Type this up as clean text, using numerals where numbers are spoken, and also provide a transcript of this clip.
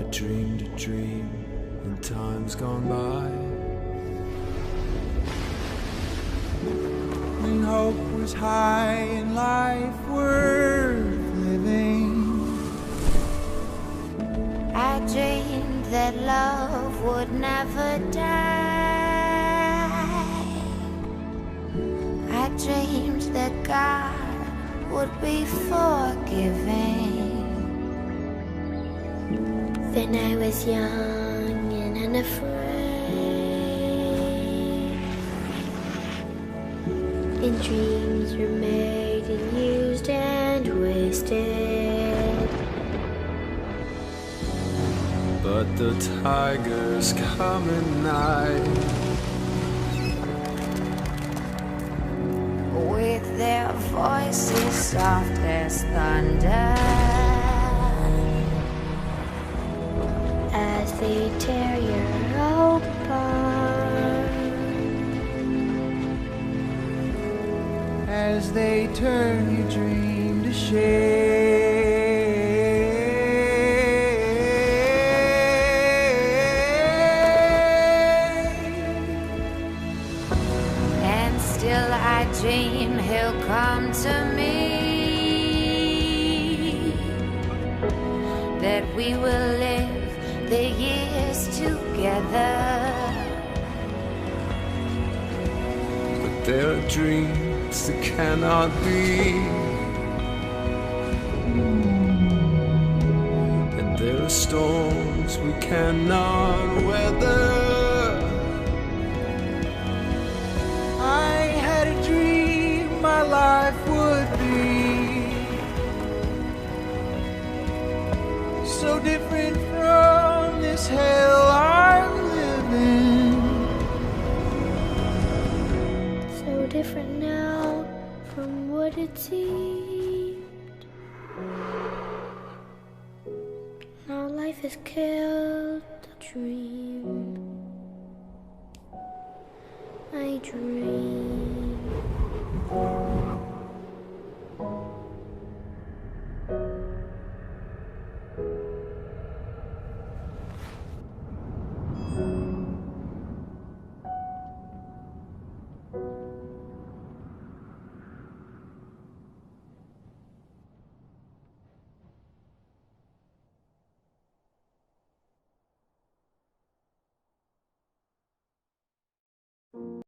I dreamed a dream in times gone by, when hope was high and life worth living. I dreamed that love would never die. I dreamed that God would be forgiving. Then I was young and unafraid, and dreams were made and used and wasted. But the tigers come at night, with their voices soft as thunder, as they tear you apart, as they turn your dream to shade. and still I dream he'll come to me, that we will live the years together. But there are dreams that cannot be, and there are storms we cannot weather. I had a dream my life would be so different from this hell I live in. So different now from what it seemed. Now life has killed the dream. I dream.